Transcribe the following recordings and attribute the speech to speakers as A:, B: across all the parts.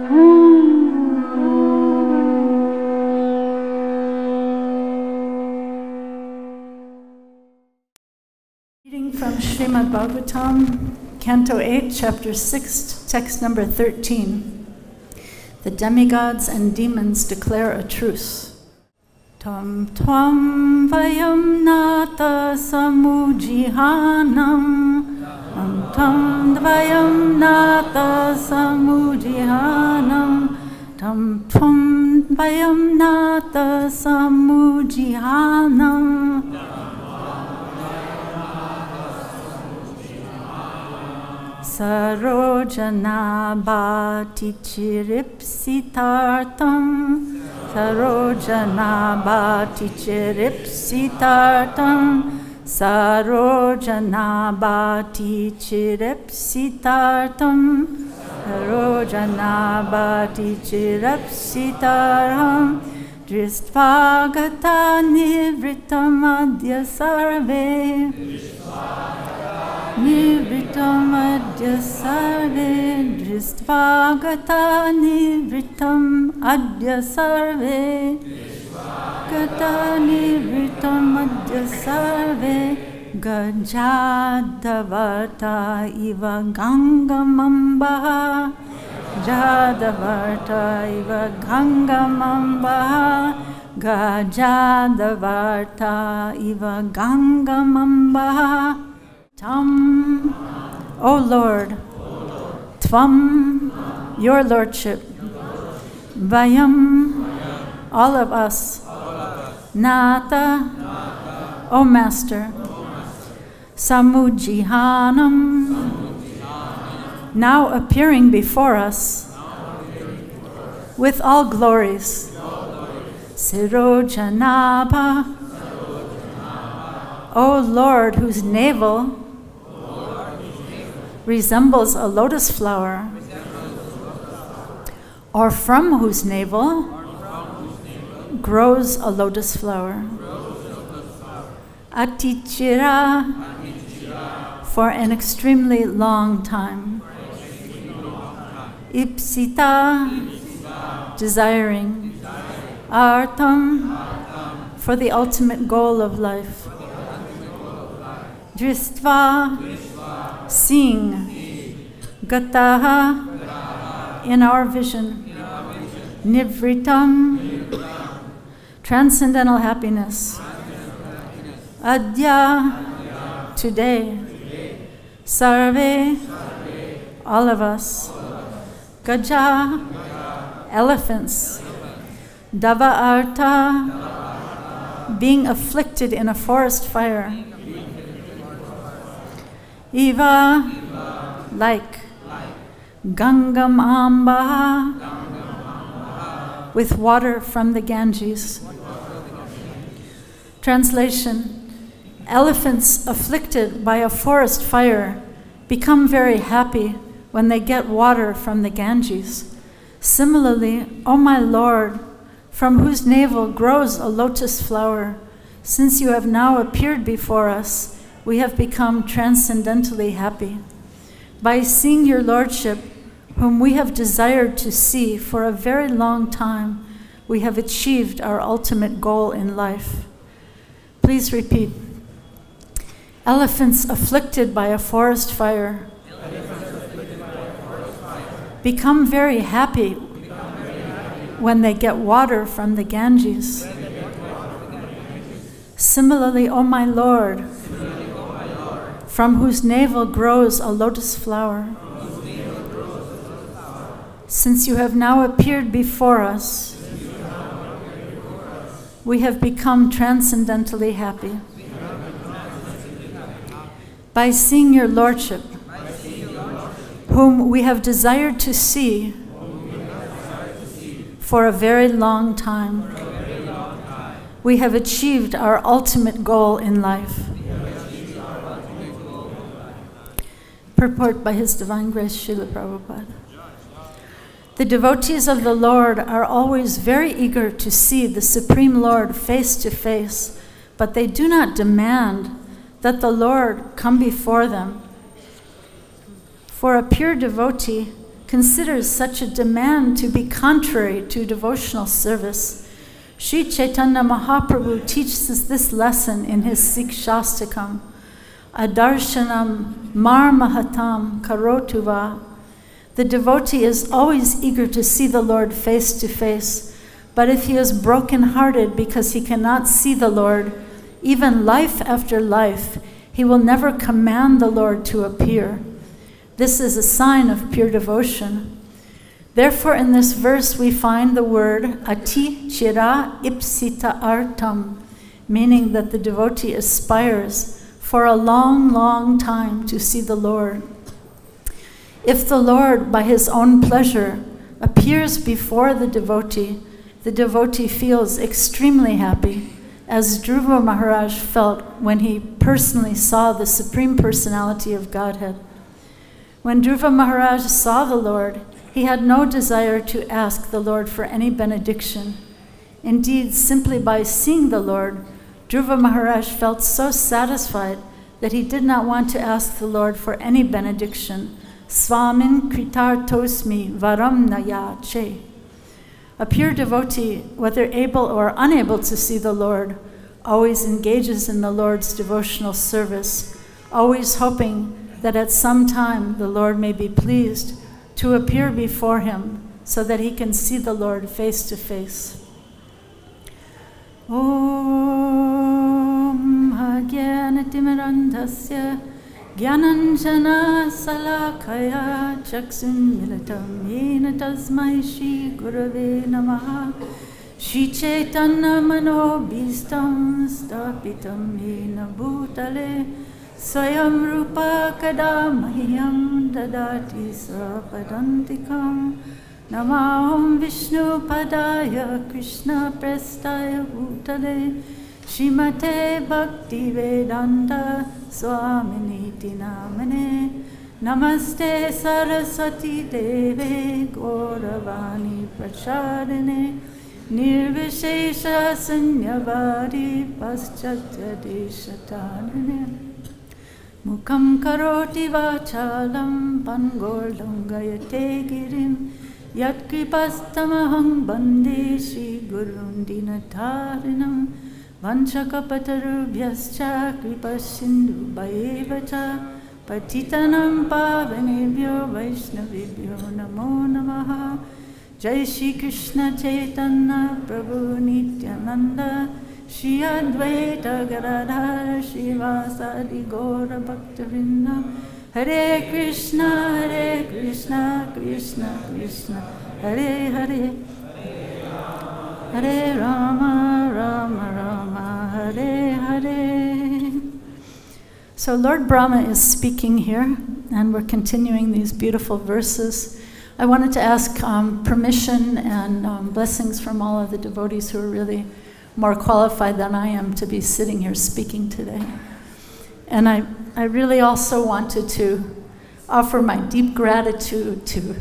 A: Reading from Srimad Bhagavatam, Canto 8, Chapter 6, text number 13. The demigods and demons declare a truce. Tam tvam vayam nata samujihanam. Tam vayam nata samujihanam. Tam tvam vayam nata samujihanam. Sarojana bhati chiripsitartam. Sarojana bhati chiripsitartam. Sarojana bhati chiripsitartam. Sarojana bhati chiripsitartam. Dristvagata nivritam adya sarve. Nivritam adya sarve. Dristvagata nivritam adya sarve. Gata nivritam adya sarve. Gajadavarta iva gangamambaha. Jadavarta iva gangamambaha. Gajadavarta iva gangamambaha. Tam, O Lord, Tvam, your Lordship, Vayam, all of us, Nata, O Master, Samujihanam, now appearing before us with all glories, Sirojanabha, O Lord, whose navel resembles a lotus flower, or from whose navel grows a lotus flower. Atichira, for an extremely long time. Ipsita, desiring. Artam, for the ultimate goal of life. Dristva, seeing. Gataha, in our vision. Nivritam, transcendental happiness. Adya, today. Sarve, all of us. Gaja, elephants. Dava arta, being afflicted in a forest fire. Eva, like. Gangam amba, with water from the Ganges. Translation: elephants afflicted by a forest fire become very happy when they get water from the Ganges. Similarly, O my Lord, from whose navel grows a lotus flower, since you have now appeared before us, we have become transcendently happy. By seeing your Lordship, whom we have desired to see for a very long time, we have achieved our ultimate goal in life. Please repeat. Elephants afflicted by a forest fire become very happy when they get water from the Ganges. Similarly, O my Lord, from whose navel grows a lotus flower, since you have now appeared before us, we have become transcendently happy. By seeing your Lordship, whom we have desired to see for a very long time, we have achieved our ultimate goal in life. Purport by His Divine Grace Srila Prabhupada. The devotees of the Lord are always very eager to see the Supreme Lord face to face, but they do not demand that the Lord come before them. For a pure devotee, considers such a demand to be contrary to devotional service. Sri Chaitanya Mahaprabhu teaches this lesson in his Sikshastakam. Adarshanam marmahatam karotuva. The devotee is always eager to see the Lord face to face, but if he is broken-hearted because he cannot see the Lord, even life after life, he will never command the Lord to appear. This is a sign of pure devotion. Therefore, in this verse, we find the word ati chira ipsita artam, meaning that the devotee aspires for a long, long time to see the Lord. If the Lord, by his own pleasure, appears before the devotee feels extremely happy, as Dhruva Maharaj felt when he personally saw the Supreme Personality of Godhead. When Dhruva Maharaj saw the Lord, he had no desire to ask the Lord for any benediction. Indeed, simply by seeing the Lord, Dhruva Maharaj felt so satisfied that he did not want to ask the Lord for any benediction. Svamin kritartosmi varam nayache. A pure devotee, whether able or unable to see the Lord, always engages in the Lord's devotional service, always hoping that at some time the Lord may be pleased to appear before him so that he can see the Lord face to face. Om Agyanatimirandasya Gyananjana Salakaya Chaksun Militam Yena Tasmai Shri Gurave Namaha Shri Chaitanya Manobhistam Stapitam Yena Bhutale Swayam Rupa Kadamahyam Dadati Sapadantikam Namaham Vishnu Padaya Krishna Prestaya Bhutale Shrimate Bhakti Vedanta Swaminiti Namane Namaste Saraswati Deve Gauravani Prachadane Nirvishesha Sanyavari Paschatya Deshatanane Mukham Karoti Vachalam Pangordam Gayate Girim Yat Kripastamaham Bande Shri Gurun Dinatarinam Vanchakapatarubhyascha Kripasindhu Bhayevacha Patitanam Pavanebhyo Vaishnavibhyo Namo Namaha Jai Shri Krishna Chaitanya Prabhu Nityananda Shri Advaita Gadadhara Shivasadi Gaura Bhaktivinoda Hare Krishna Krishna Krishna Hare Hare Hare Rama Rama Rama Hare Hare. So Lord Brahma is speaking here, and we're continuing these beautiful verses. I wanted to ask permission and blessings from all of the devotees who are really more qualified than I am to be sitting here speaking today. And I really also wanted to offer my deep gratitude to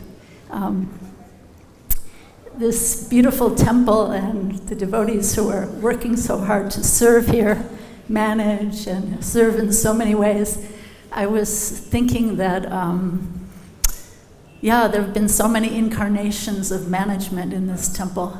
A: this beautiful temple and the devotees who are working so hard to serve here, manage, and serve in so many ways. I was thinking that, there have been so many incarnations of management in this temple.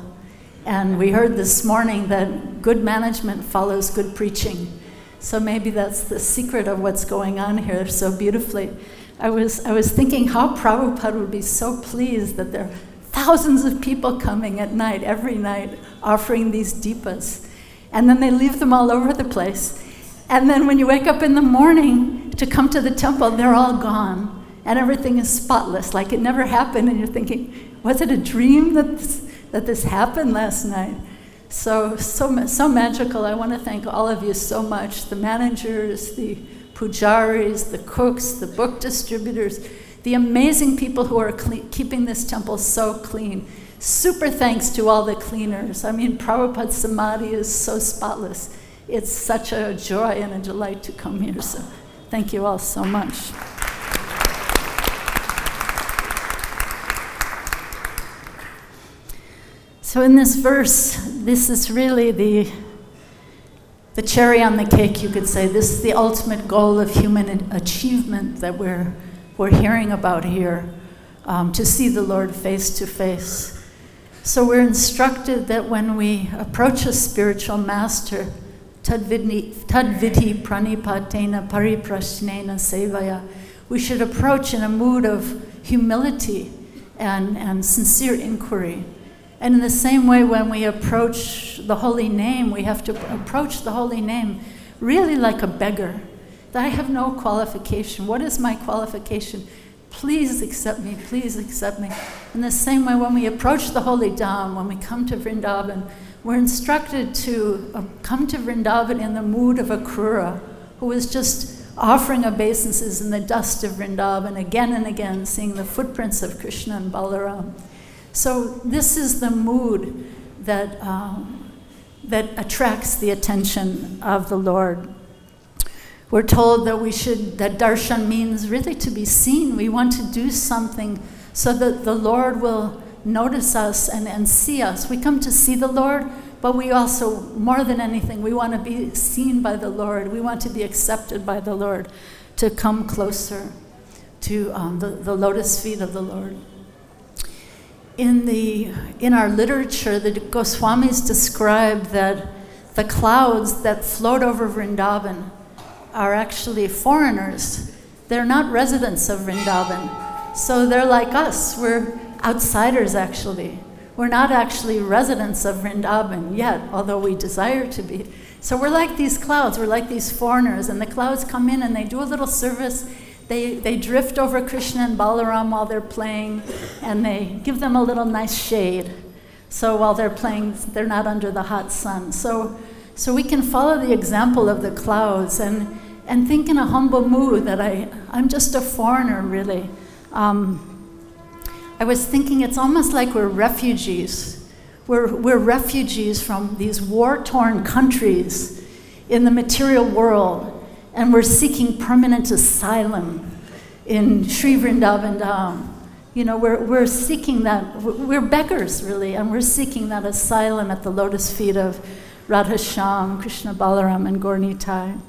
A: And we heard this morning that good management follows good preaching. So maybe that's the secret of what's going on here so beautifully. I was thinking how Prabhupada would be so pleased that there are thousands of people coming at night, every night, offering these deepas. And then they leave them all over the place. And then when you wake up in the morning to come to the temple, they're all gone. And everything is spotless, like it never happened. And you're thinking, was it a dream that this happened last night? So magical. I want to thank all of you so much, the managers, the pujaris, the cooks, the book distributors, the amazing people who are keeping this temple so clean. Super thanks to all the cleaners. I mean, Prabhupada's Samadhi is so spotless. It's such a joy and a delight to come here. So thank you all so much. So in this verse, this is really the cherry on the cake, you could say. This is the ultimate goal of human achievement that we're hearing about here. to see the Lord face to face. So we're instructed that when we approach a spiritual master, tadviti pranipatena pariprashnena sevaya, we should approach in a mood of humility and sincere inquiry. And in the same way, when we approach the holy name, we have to approach the holy name really like a beggar. That I have no qualification. What is my qualification? Please accept me, please accept me. In the same way, when we approach the holy Dham, when we come to Vrindavan, we're instructed to come to Vrindavan in the mood of a Krura, who is just offering obeisances in the dust of Vrindavan again and again, seeing the footprints of Krishna and Balaram. So this is the mood that attracts the attention of the Lord. We're told that that darshan means really to be seen. We want to do something so that the Lord will notice us and see us. We come to see the Lord, but we also, more than anything, we want to be seen by the Lord. We want to be accepted by the Lord, to come closer to the lotus feet of the Lord. In our literature, the Goswamis describe that the clouds that float over Vrindavan are actually foreigners. They're not residents of Vrindavan. So they're like us. We're outsiders, actually. We're not actually residents of Vrindavan yet, although we desire to be. So we're like these clouds. We're like these foreigners. And the clouds come in and they do a little service. They drift over Krishna and Balaram while they're playing, and they give them a little nice shade. So while they're playing, they're not under the hot sun. So we can follow the example of the clouds and think in a humble mood that I'm just a foreigner, really. I was thinking it's almost like we're refugees. We're refugees from these war-torn countries in the material world, and we're seeking permanent asylum in Sri Vrindavan Dham. You know, we're seeking that. We're beggars, really, and we're seeking that asylum at the lotus feet of Radha Shyam, Krishna Balaram, and Gaur Nitai.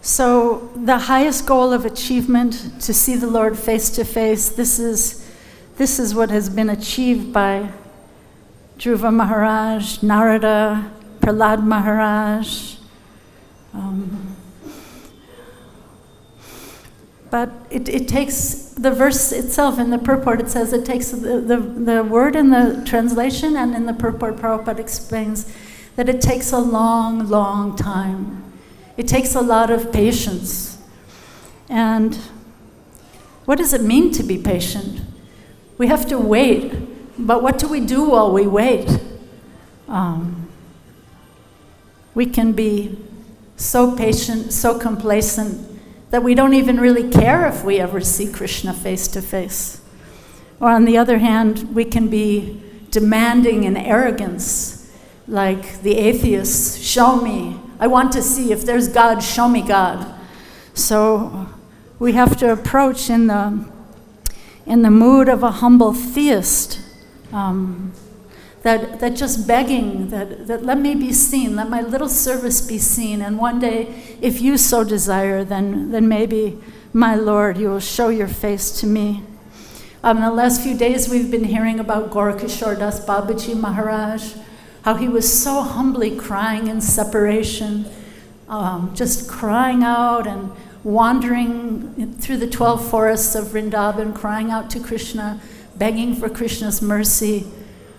A: So the highest goal of achievement, to see the Lord face to face, this is what has been achieved by Dhruva Maharaj, Narada, Prahlad Maharaj. But it takes, the verse itself in the purport, it says it takes the word in the translation and in the purport, Prabhupada explains that it takes a long, long time. It takes a lot of patience. And what does it mean to be patient? We have to wait, but what do we do while we wait? We can be so patient, so complacent, that we don't even really care if we ever see Krishna face to face. Or on the other hand, we can be demanding in arrogance, like the atheists, show me. I want to see if there's God, show me God. So we have to approach in the mood of a humble theist, that just begging, that let me be seen, let my little service be seen, and one day, if you so desire, then maybe, my Lord, you will show your face to me. In the last few days, we've been hearing about Gorakishore Das Babaji Maharaj, how he was so humbly crying in separation, just crying out and wandering through the 12 forests of Vrindavan, crying out to Krishna, begging for Krishna's mercy.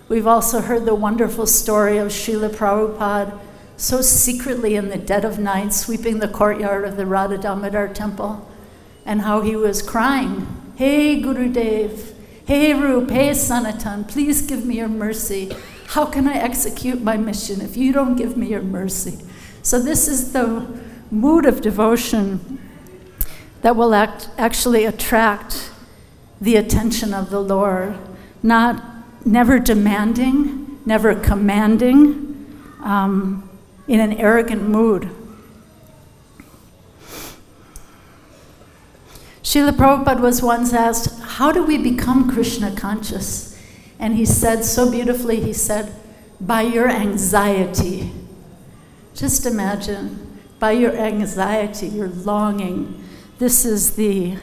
A: We've also heard the wonderful story of Srila Prabhupada, so secretly in the dead of night, sweeping the courtyard of the Radha Damodar temple, and how he was crying, "Hey Gurudev, hey Rup, hey Sanatan, please give me your mercy. How can I execute my mission if you don't give me your mercy?" So this is the mood of devotion that will actually attract the attention of the Lord, never demanding, never commanding, in an arrogant mood. Srila Prabhupada was once asked, how do we become Krishna conscious? And he said so beautifully, he said, by your anxiety. Just imagine, by your anxiety, your longing. This is the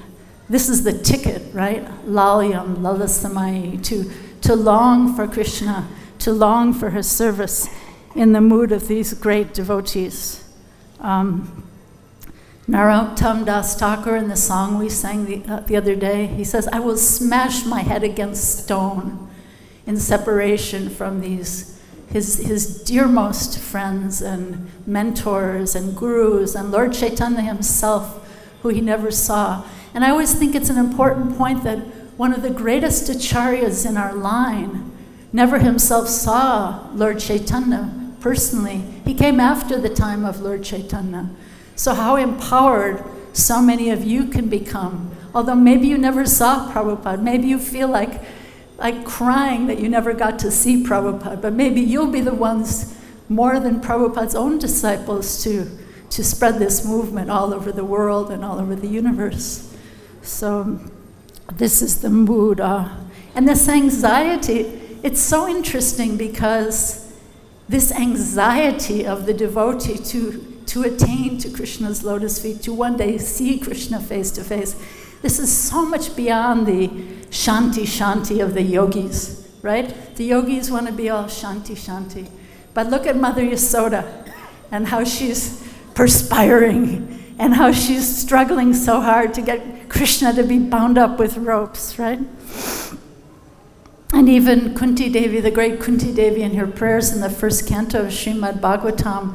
A: this is the ticket, right? Lalyam, lalasamai, to long for Krishna, to long for his service in the mood of these great devotees. Narottam Das Thakur, in the song we sang the other day, he says, I will smash my head against stone in separation from these his dearmost friends and mentors and gurus and Lord Chaitanya himself, who he never saw. And I always think it's an important point that one of the greatest acharyas in our line never himself saw Lord Chaitanya personally. He came after the time of Lord Chaitanya. So how empowered so many of you can become. Although maybe you never saw Prabhupada, maybe you feel like crying that you never got to see Prabhupada, but maybe you'll be the ones, more than Prabhupada's own disciples, to spread this movement all over the world and all over the universe. So this is the mood. And this anxiety, it's so interesting because this anxiety of the devotee to attain to Krishna's lotus feet, to one day see Krishna face to face, this is so much beyond the shanti of the yogis, right? The yogis want to be all shanti. But look at Mother Yasoda and how she's perspiring and how she's struggling so hard to get Krishna to be bound up with ropes, right? And even Kunti Devi, the great Kunti Devi, in her prayers in the first canto of Srimad Bhagavatam,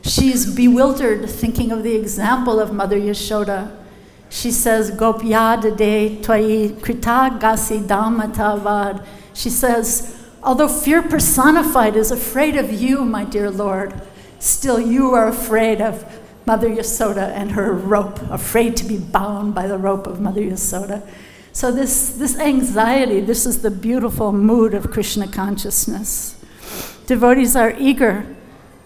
A: she's bewildered thinking of the example of Mother Yashoda. She says, Gopya de Twai Krita Gasi Damatavad. She says, although fear personified is afraid of you, my dear Lord, still you are afraid of Mother Yasoda and her rope, afraid to be bound by the rope of Mother Yasoda. So this anxiety, this is the beautiful mood of Krishna consciousness. Devotees are eager,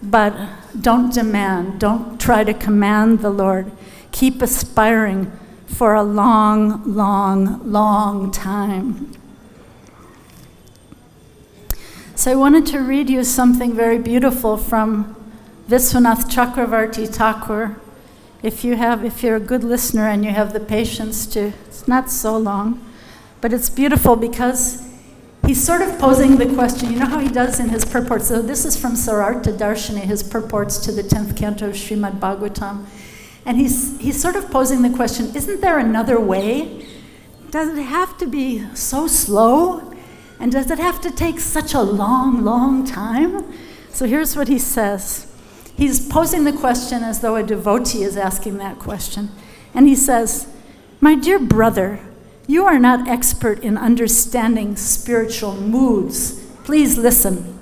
A: but don't demand, don't try to command the Lord. Keep aspiring for a long, long, long time. So I wanted to read you something very beautiful from Vishwanath Chakravarti Thakur. If you're a good listener and you have the patience to, it's not so long, but it's beautiful because he's sort of posing the question, you know how he does in his purports. So this is from Sarartha Darshani, his purports to the 10th canto of Srimad Bhagavatam. And he's sort of posing the question, isn't there another way? Does it have to be so slow? And does it have to take such a long, long time? So here's what he says. He's posing the question as though a devotee is asking that question. And he says, my dear brother, you are not expert in understanding spiritual moods. Please listen.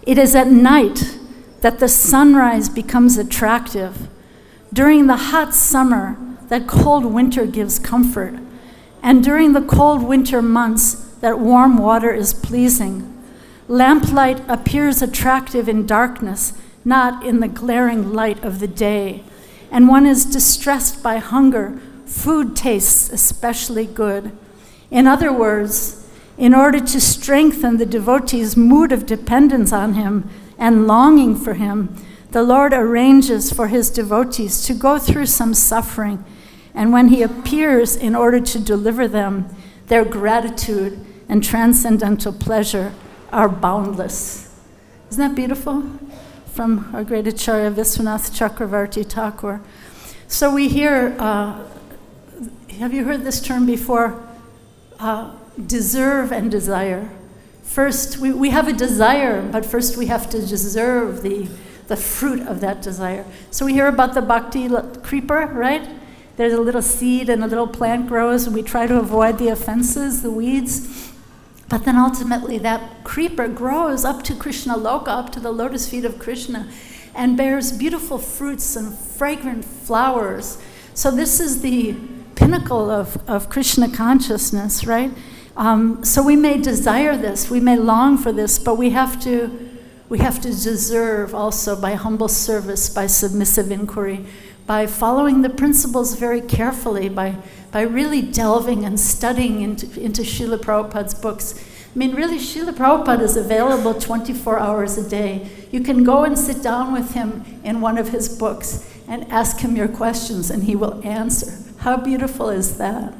A: It is at night that the sunrise becomes attractive. During the hot summer, that cold winter gives comfort. And during the cold winter months, that warm water is pleasing. Lamplight appears attractive in darkness, not in the glaring light of the day. And one is distressed by hunger. Food tastes especially good. In other words, in order to strengthen the devotee's mood of dependence on him and longing for him, the Lord arranges for his devotees to go through some suffering, and when he appears in order to deliver them, their gratitude and transcendental pleasure are boundless. Isn't that beautiful? From our great Acharya Vishwanath Chakravarti Thakur. So we hear, have you heard this term before? Deserve and desire. First, we have a desire, but first we have to deserve the fruit of that desire. So we hear about the bhakti creeper, right? There's a little seed and a little plant grows, and we try to avoid the offenses, the weeds. But then ultimately that creeper grows up to Krishna Loka, up to the lotus feet of Krishna, and bears beautiful fruits and fragrant flowers. So this is the pinnacle of Krishna consciousness, right? So we may desire this, we may long for this, but we have to deserve also by humble service, by submissive inquiry, by following the principles very carefully, by really delving and studying into Srila Prabhupada's books. I mean, really, Srila Prabhupada is available 24 hours a day. You can go and sit down with him in one of his books and ask him your questions, and he will answer. How beautiful is that?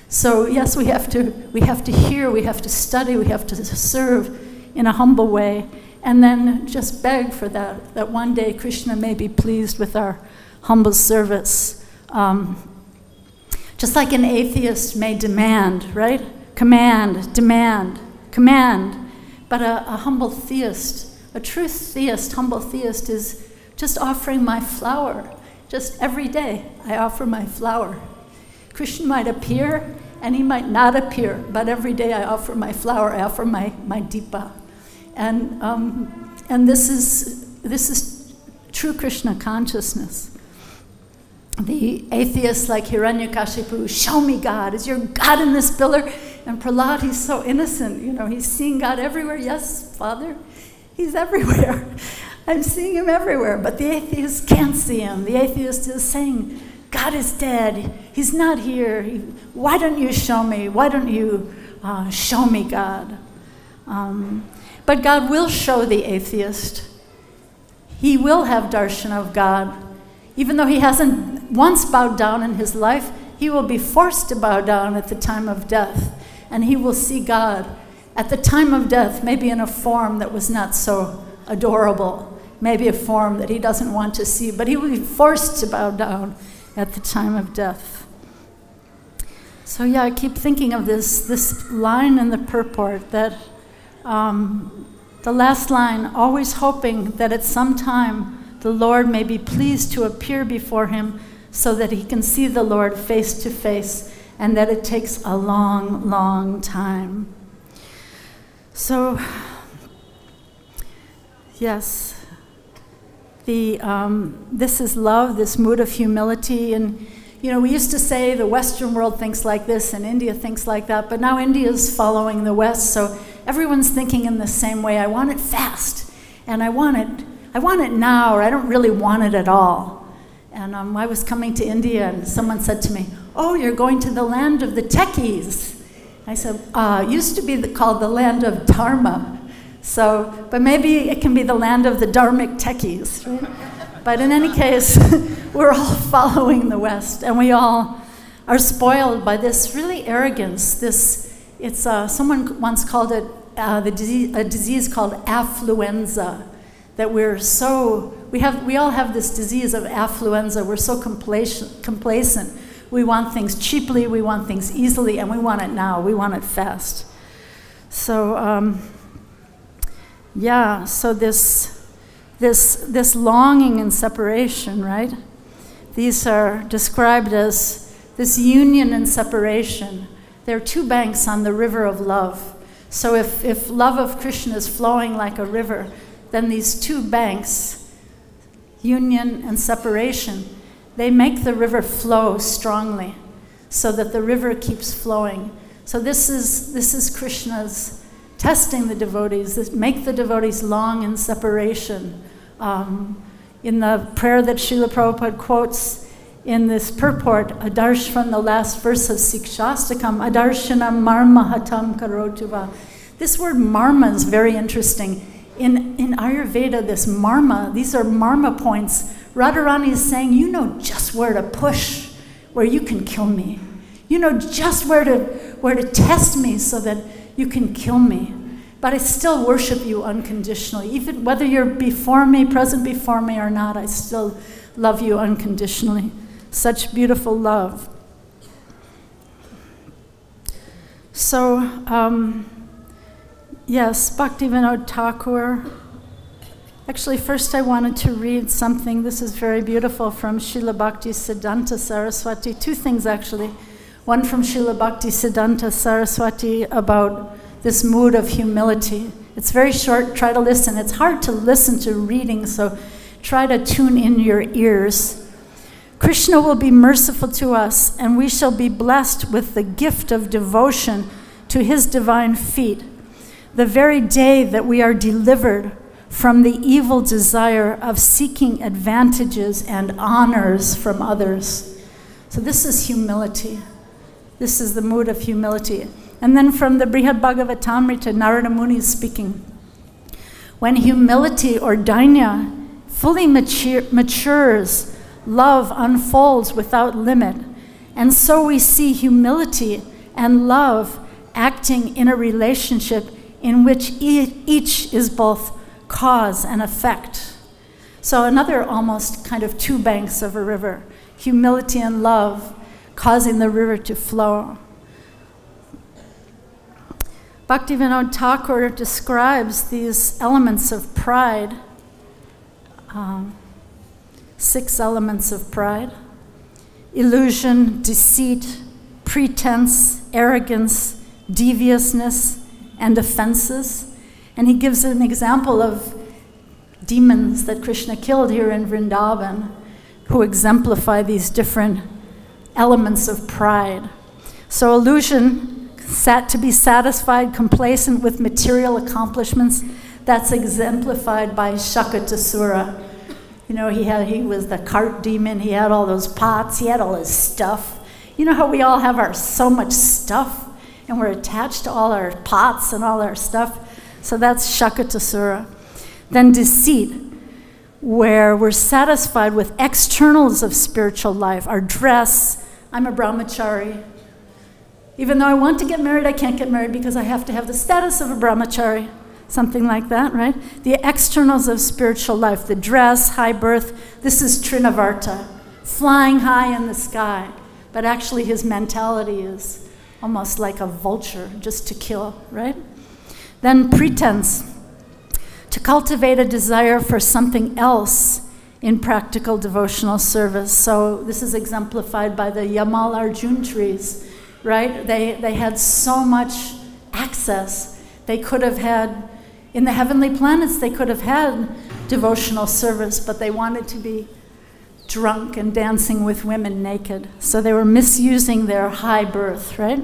A: So yes, we have to hear, we have to study, we have to serve in a humble way, and then just beg for that one day Krishna may be pleased with our humble service. Just like an atheist may demand, right? Command, demand, command. But a humble theist, a true theist, humble theist is just offering my flower. Just every day I offer my flower. Krishna might appear and he might not appear, but every day I offer my flower, I offer my deepa. And this is true Krishna consciousness. The atheists like Hiranyakashipu, show me God. Is your God in this pillar? And Prahlad, he's so innocent. You know, he's seeing God everywhere. Yes, Father, he's everywhere. I'm seeing him everywhere. But the atheist can't see him. The atheist is saying, God is dead. He's not here. Why don't you show me? Why don't you show me God? But God will show the atheist. He will have darshan of God. Even though he hasn't once bowed down in his life, he will be forced to bow down at the time of death. And he will see God at the time of death, maybe in a form that was not so adorable, maybe a form that he doesn't want to see, but he will be forced to bow down at the time of death. So yeah, I keep thinking of this line in the purport that the last line, always hoping that at some time the Lord may be pleased to appear before him so that he can see the Lord face to face, and that it takes a long, long time. So, yes, this is love, this mood of humility. And, you know, we used to say the Western world thinks like this and India thinks like that, but now India is following the West, so everyone's thinking in the same way. I want it fast, and I want it now, or I don't really want it at all. And I was coming to India, and someone said to me, oh, you're going to the land of the techies. I said, used to be called the land of Dharma. So, but maybe it can be the land of the dharmic techies, right? But in any case, we're all following the West, and we all are spoiled by this really arrogance. Someone once called it a disease called affluenza. That we all have this disease of affluenza. We're so complacent. We want things cheaply, we want things easily, and we want it now. We want it fast. So, yeah. So this longing and separation, right? These are described as this union and separation. There are two banks on the river of love. So if love of Krishna is flowing like a river, then these two banks, union and separation, they make the river flow strongly so that the river keeps flowing. So this is Krishna's testing the devotees, make the devotees long in separation. In the prayer that Srila Prabhupada quotes in this purport, from the last verse of Sikshastakam, Adarshanam marma hatam karotuva. This word marma is very interesting. In Ayurveda, this marma, these are marma points. Radharani is saying, you know just where to push, where you can kill me. You know just where to test me so that you can kill me. But I still worship you unconditionally. Even whether you're before me, present before me or not, I still love you unconditionally. Such beautiful love. So, yes, Bhaktivinoda Thakur. Actually, first I wanted to read something. This is very beautiful from Srila Bhakti Siddhanta Saraswati. Two things, actually. One from Srila Bhakti Siddhanta Saraswati about this mood of humility. It's very short. Try to listen. It's hard to listen to reading, so try to tune in your ears. Krishna will be merciful to us, and we shall be blessed with the gift of devotion to his divine feet, the very day that we are delivered from the evil desire of seeking advantages and honors from others. So this is humility. This is the mood of humility. And then from the Brihad Bhagavatamrita, Narada Muni is speaking. When humility or dainya fully matures, love unfolds without limit, And so we see humility and love acting in a relationship in which each is both cause and effect. So another almost kind of two banks of a river, humility and love causing the river to flow. Bhaktivinoda Thakur describes these elements of pride, 6 elements of pride: illusion, deceit, pretense, arrogance, deviousness, and offenses. And he gives an example of demons that Krishna killed here in Vrindavan, who exemplify these different elements of pride. So illusion, to be satisfied, complacent with material accomplishments, that's exemplified by Shakatasura. You know, he was the cart demon, he had all those pots, he had all his stuff. You know how we all have so much stuff, and we're attached to all our pots and all our stuff? So that's Shakatasura. Then deceit, where we're satisfied with externals of spiritual life, our dress. I'm a brahmachari. Even though I want to get married, I can't get married because I have to have the status of a brahmachari. Something like that, right? The externals of spiritual life, the dress, high birth. This is Trinavarta, flying high in the sky. But actually his mentality is almost like a vulture, just to kill, right? Then pretense, to cultivate a desire for something else in practical devotional service. So this is exemplified by the Yamal Arjun trees, right? They had so much access. They could have had, in the heavenly planets, they could have had devotional service, but they wanted to be drunk and dancing with women naked. So they were misusing their high birth, right?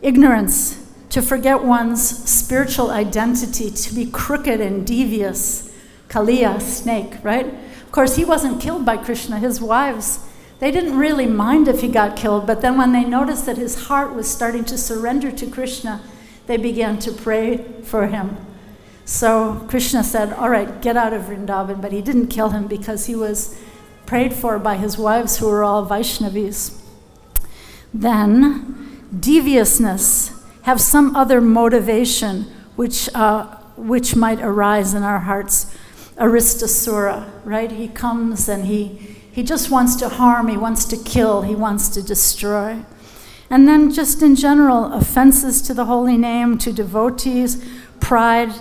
A: Ignorance, to forget one's spiritual identity, to be crooked and devious. Kaliya, snake, right? Of course, he wasn't killed by Krishna. His wives, they didn't really mind if he got killed, but then when they noticed that his heart was starting to surrender to Krishna, they began to pray for him. So Krishna said, all right, get out of Vrindavan, but he didn't kill him because he was prayed for by his wives, who were all Vaishnavis. Then, deviousness, have some other motivation which might arise in our hearts. Aristasura, right? He comes and he just wants to harm, he wants to kill, he wants to destroy. And then just in general, offenses to the holy name, to devotees, pride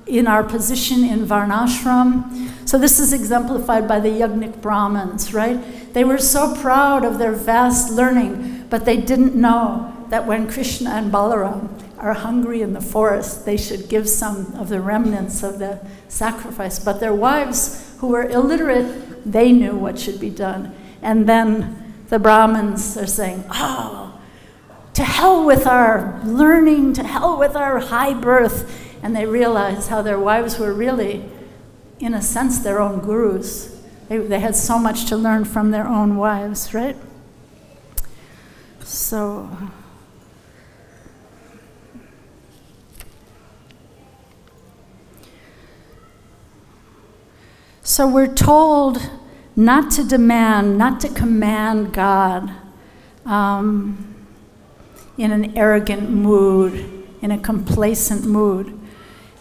A: in our position in Varnashram. So this is exemplified by the Yajnik Brahmins, right? They were so proud of their vast learning, but they didn't know that when Krishna and Balaram are hungry in the forest, they should give some of the remnants of the sacrifice. But their wives, who were illiterate, they knew what should be done. And then the Brahmins are saying, oh, to hell with our learning, to hell with our high birth. And they realized how their wives were really, in a sense, their own gurus. They had so much to learn from their own wives, right? So we're told not to demand, not to command God in an arrogant mood, in a complacent mood.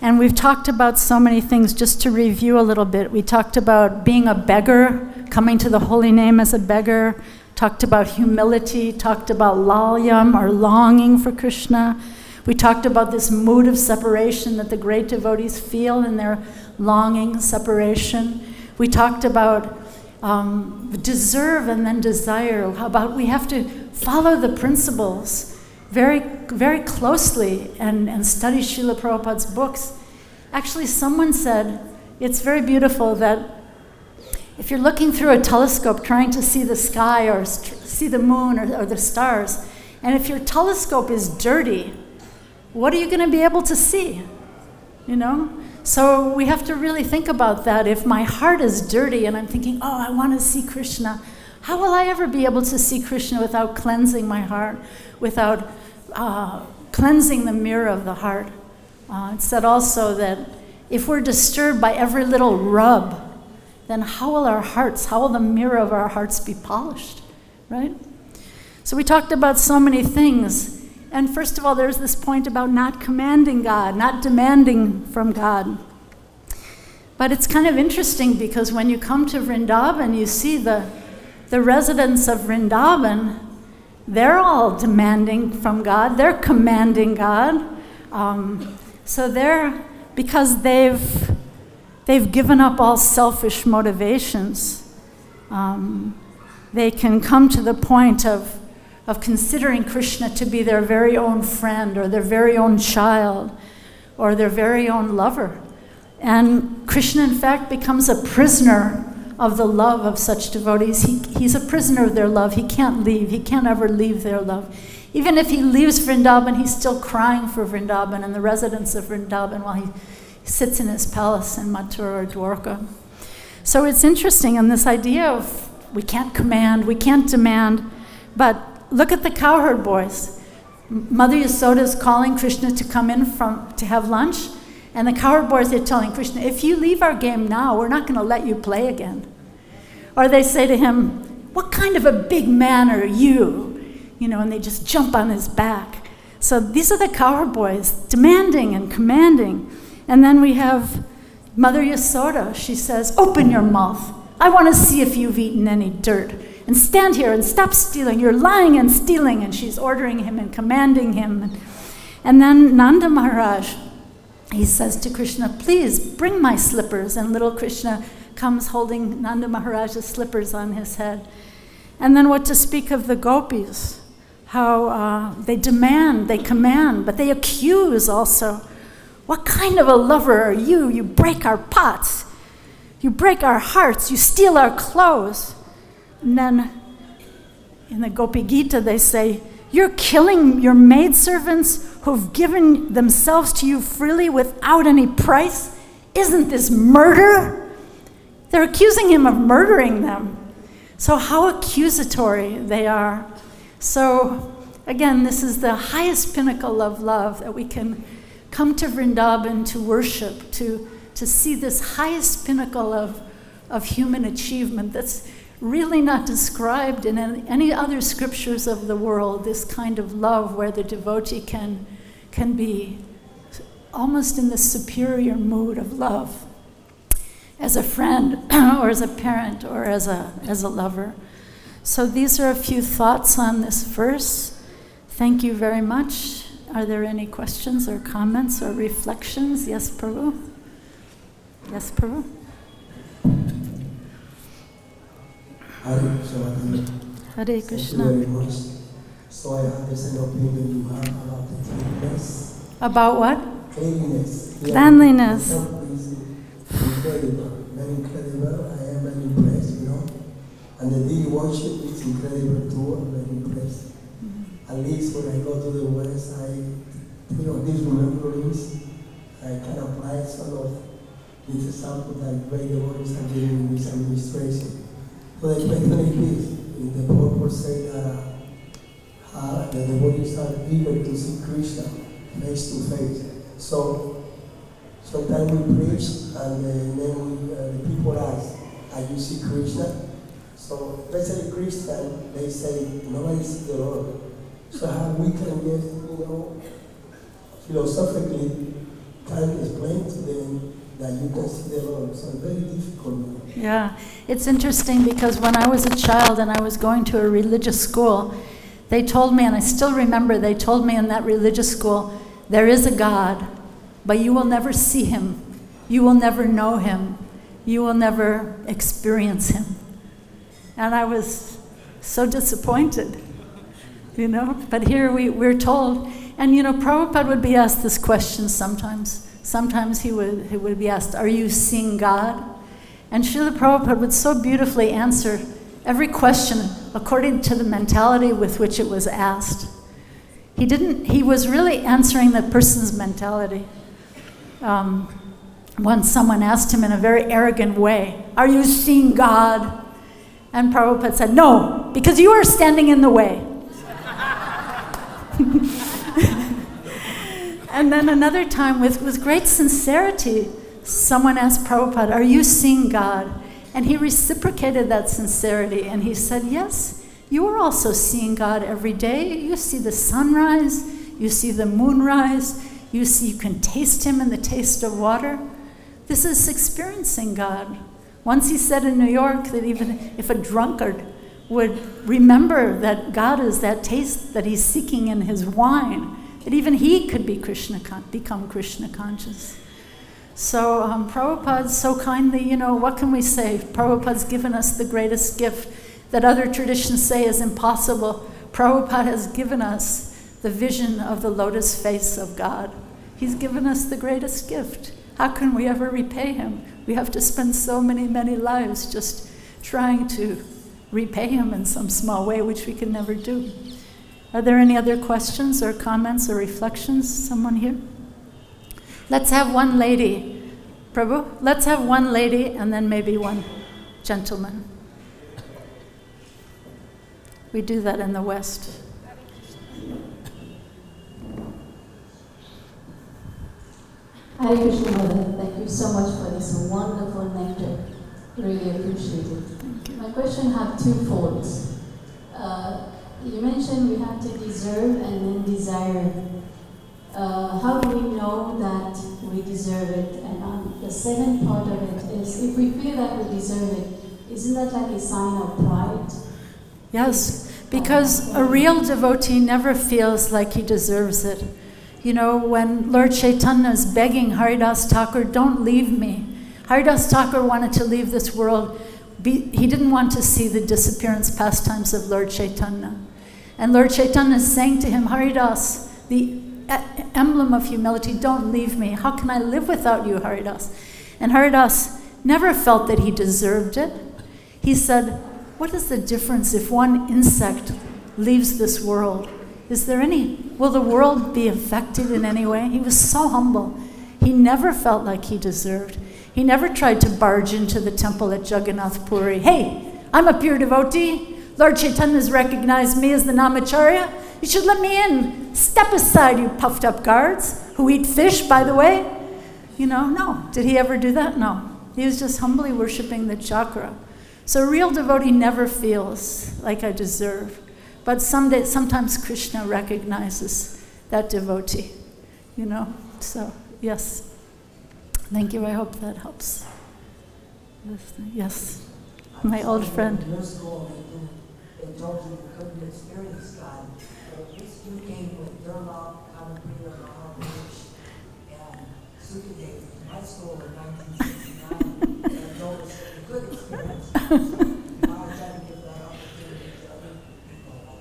A: And we've talked about so many things. Just to review a little bit, we talked about being a beggar, coming to the holy name as a beggar, talked about humility, talked about lalyam, or longing for Krishna. We talked about this mood of separation that the great devotees feel in their longing, separation. We talked about deserve and then desire, how about we have to follow the principles very, very closely and study Srila Prabhupada's books. Actually, someone said, it's very beautiful that if you're looking through a telescope trying to see the sky or see the moon or the stars, and if your telescope is dirty, what are you going to be able to see? You know? So we have to really think about that. If my heart is dirty and I'm thinking, oh, I want to see Krishna, how will I ever be able to see Krishna without cleansing my heart, without cleansing the mirror of the heart? It said also that if we're disturbed by every little rub, then how will our hearts, how will the mirror of our hearts be polished, right? So we talked about so many things. And first of all, there's this point about not commanding God, not demanding from God. But it's kind of interesting because when you come to Vrindavan, you see the residents of Vrindavan, they're all demanding from God, they're commanding God. So because they've given up all selfish motivations, they can come to the point of considering Krishna to be their very own friend or their very own child or their very own lover. And Krishna, in fact, becomes a prisoner of the love of such devotees. He's a prisoner of their love. He can't leave. He can't ever leave their love. Even if he leaves Vrindavan, he's still crying for Vrindavan and the residents of Vrindavan while he sits in his palace in Mathura or Dwarka. So it's interesting, and this idea of we can't command, we can't demand, but look at the cowherd boys. Mother Yasoda is calling Krishna to come in to have lunch, and the cowherd boys are telling Krishna, if you leave our game now, we're not going to let you play again. Or they say to him, what kind of a big man are you? And they just jump on his back. So these are the cowherd boys, demanding and commanding. And then we have Mother Yasoda. She says, open your mouth. I want to see if you've eaten any dirt. And stand here and stop stealing. You're lying and stealing. And she's ordering him and commanding him. And then Nanda Maharaj, he says to Krishna, please bring my slippers. And little Krishna comes holding Nanda Maharaj's slippers on his head. And then what to speak of the gopis, how they demand, they command, but they accuse also. What kind of a lover are you? You break our pots. You break our hearts. You steal our clothes. And then in the Gopi-Gita they say, you're killing your maidservants who've given themselves to you freely without any price. Isn't this murder? They're accusing him of murdering them. So how accusatory they are. So again, this is the highest pinnacle of love, that we can come to Vrindavan to worship, to see this highest pinnacle of human achievement that's really not described in any other scriptures of the world, this kind of love where the devotee can be almost in the superior mood of love as a friend or as a parent or as a lover. So these are a few thoughts on this verse. Thank you very much. Are there any questions or comments or reflections? Yes, Prabhu? Yes, Prabhu? Hare Krishna.
B: Thank you very much. So I understand the opinion you have about the cleanliness.
A: About what?
B: Cleanliness.
A: Cleanliness.
B: Incredible. Very incredible. I am very impressed, And the daily worship is incredible too. I'm very impressed. At least when I go to the West, these remembrance, I can apply some of these examples that great devotees are giving in this administration. So the question is, the purpose say that the devotees are eager to see Krishna face to face. So sometimes we preach and then the people ask, are you see Krishna? So especially Christian, they say, nobody sees the Lord. So how we can just, philosophically try to explain to them that you can see the Lord. So it's very difficult.
A: Yeah, it's interesting because when I was a child and I was going to a religious school, they told me, and I still remember, they told me in that religious school, there is a God, but you will never see him. You will never know him. You will never experience him. And I was so disappointed, But here we're told, and Prabhupada would be asked this question sometimes. Sometimes he would be asked, are you seeing God? And Srila Prabhupada would so beautifully answer every question according to the mentality with which it was asked. He was really answering the person's mentality. Once someone asked him in a very arrogant way, are you seeing God? And Prabhupada said, no, because you are standing in the way. And then another time, with great sincerity, someone asked Prabhupada, are you seeing God? And he reciprocated that sincerity, and he said, yes, You are also seeing God every day. You see the sunrise, you see the moonrise, you can taste him in the taste of water. This is experiencing God. Once he said in New York that even if a drunkard would remember that God is that taste that he's seeking in his wine, that even he could be become Krishna conscious. So Prabhupada's so kindly, what can we say? Prabhupada's given us the greatest gift that other traditions say is impossible. Prabhupada has given us the vision of the lotus face of God. He's given us the greatest gift. How can we ever repay him? We have to spend so many, many lives just trying to repay him in some small way, which we can never do. Are there any other questions or comments or reflections? Someone here? Let's have one lady. Prabhu, let's have one lady and then maybe one gentleman. We do that in the West.
C: Hare Krishna, Mother. Thank you so much for this wonderful nectar. Really appreciate it. My question have two folds. You mentioned we have to deserve and then desire. How do we know that we deserve it? And the second part of it is, if we feel that we deserve it, isn't that like a sign of pride?
A: Yes, because a real devotee never feels like he deserves it. When Lord Chaitanya is begging Haridas Thakur, don't leave me. Haridas Thakur wanted to leave this world. He didn't want to see the disappearance pastimes of Lord Chaitanya. And Lord Chaitanya is saying to him, Haridas, the emblem of humility, don't leave me. How can I live without you, Haridas? And Haridas never felt that he deserved it. He said, what is the difference if one insect leaves this world? Will the world be affected in any way? He was so humble. He never felt like he deserved. He never tried to barge into the temple at Jagannath Puri. Hey, I'm a pure devotee. Lord Chaitanya has recognized me as the Namacharya. You should let me in. Step aside, you puffed up guards who eat fish, by the way. No. Did he ever do that? No. He was just humbly worshiping the chakra. So a real devotee never feels like I deserve. But sometimes Krishna recognizes that devotee, So, yes. Thank you. I hope that helps. Yes. My old friend.
D: In your school, they told you couldn't experience God. But you came with Durlap, Kanapriya, Mahapurush, and Sukadev to my school in 1969. And told us that you could experience God. So now I try to give that opportunity to other people.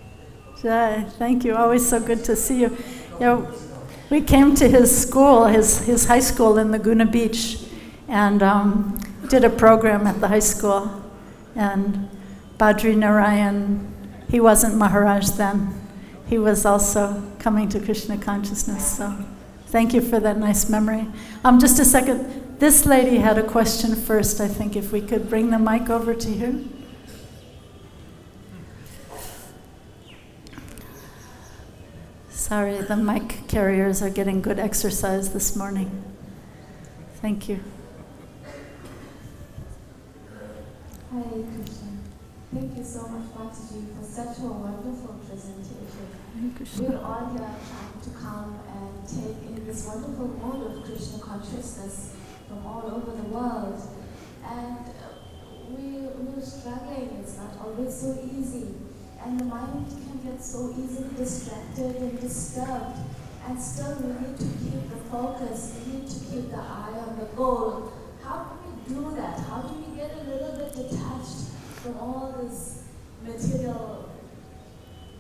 A: Jai, thank you. Always so good to see you. We came to his school, his high school in Laguna Beach, and did a program at the high school. And Badri Narayan, he wasn't Maharaj then. He was also coming to Krishna consciousness. So thank you for that nice memory. Just a second. This lady had a question first, I think, if we could bring the mic over to you. Sorry, the mic carriers are getting good exercise this morning. Thank you.
C: Hare Krishna. Thank you so much, Bhakti, for such a wonderful presentation. We're all here trying to come and take in this wonderful mode of Krishna consciousness from all over the world. And we're struggling. It's not always so easy. And the mind can get so easily distracted and disturbed. And still we need to keep the focus, we need to keep the eye on the goal. How do we do that? How do we get a little bit detached from all these material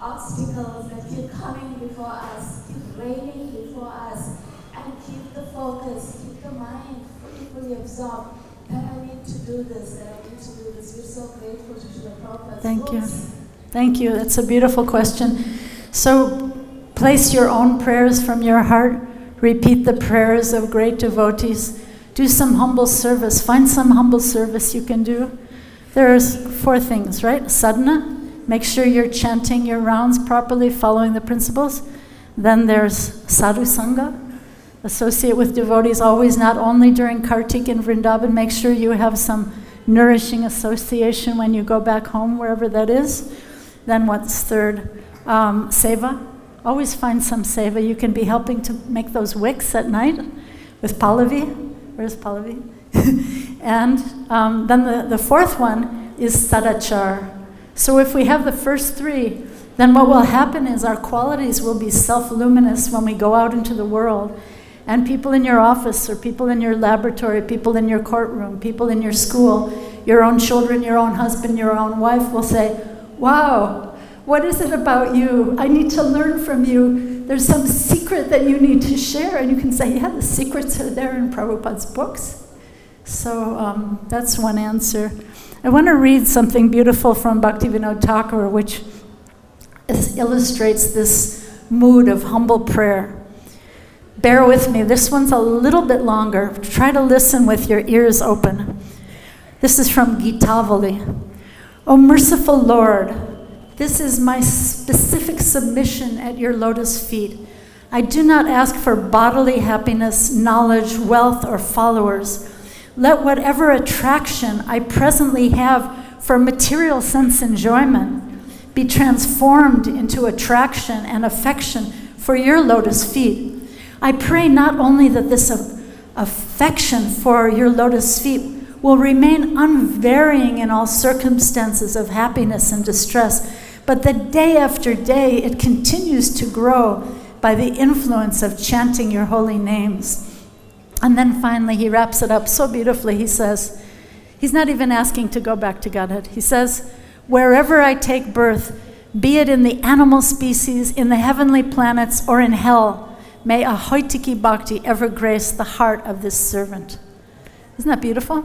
C: obstacles that keep coming before us, keep raining before us, and keep the focus, keep the mind fully absorbed? That I need to do this, that I need to do this. We're so grateful to the Prabhupada's
A: Thank you.
C: books.
A: Thank you. That's a beautiful question. So place your own prayers from your heart. Repeat the prayers of great devotees. Do some humble service. Find some humble service you can do. There's 4 things, right? Sadhana. Make sure you're chanting your rounds properly, following the principles. Then there's sadhu sangha. Associate with devotees always, not only during Kartik and Vrindavan. Make sure you have some nourishing association when you go back home, wherever that is. Then what's third? Seva. Always find some seva. You can be helping to make those wicks at night with Pallavi. Where's Pallavi? And then the fourth one is sadachar. So if we have the first three, then what will happen is our qualities will be self-luminous when we go out into the world. And people in your office, or people in your laboratory, people in your courtroom, people in your school, your own children, your own husband, your own wife will say, wow, what is it about you? I need to learn from you. There's some secret that you need to share. And you can say, yeah, the secrets are there in Prabhupada's books. So that's one answer. I want to read something beautiful from Bhaktivinoda Thakur, which illustrates this mood of humble prayer. Bear with me. This one's a little bit longer. Try to listen with your ears open. This is from Gitavali. O merciful Lord, this is my specific submission at your lotus feet. I do not ask for bodily happiness, knowledge, wealth, or followers. Let whatever attraction I presently have for material sense enjoyment be transformed into attraction and affection for your lotus feet. I pray not only that this affection for your lotus feet will remain unvarying in all circumstances of happiness and distress, but that day after day it continues to grow by the influence of chanting your holy names. And then finally he wraps it up so beautifully. He says, he's not even asking to go back to Godhead. He says, wherever I take birth, be it in the animal species, in the heavenly planets, or in hell, may a Hoitiki Bhakti ever grace the heart of this servant. Isn't that beautiful?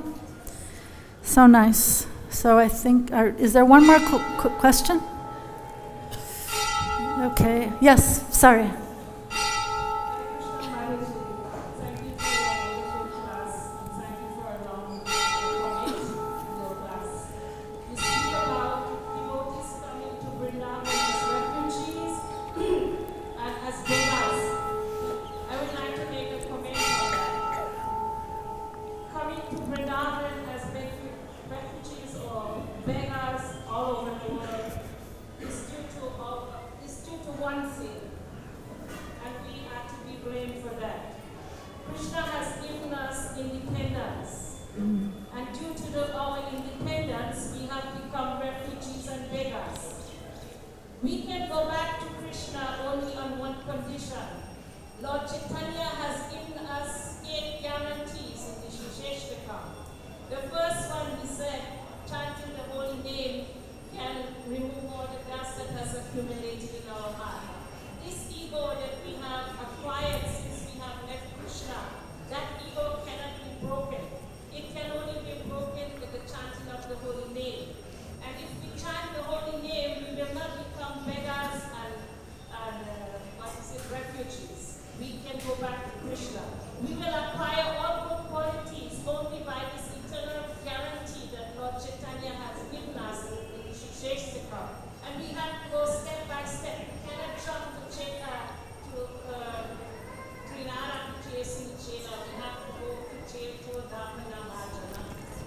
A: So nice. So I think, is there one more question? Okay. Yes, sorry.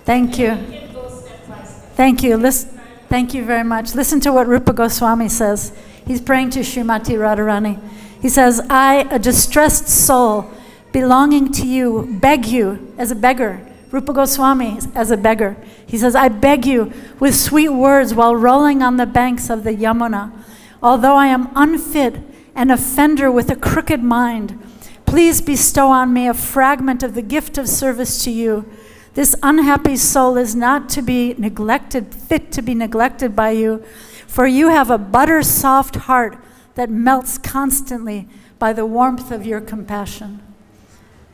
A: Thank you. Thank you. Thank you very much. Listen to what Rupa Goswami says. He's praying to Srimati Radharani. He says, I, a distressed soul belonging to you, beg you as a beggar. Rupa Goswami as a beggar. He says, I beg you with sweet words while rolling on the banks of the Yamuna. Although I am unfit, an offender with a crooked mind, please bestow on me a fragment of the gift of service to you. This unhappy soul is not to be neglected, fit to be neglected by you, for you have a butter-soft heart that melts constantly by the warmth of your compassion.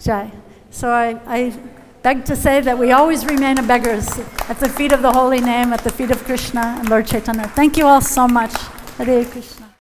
A: Jai. So I beg to say that we always remain beggars at the feet of the holy name, at the feet of Krishna and Lord Chaitanya. Thank you all so much. Hare Krishna.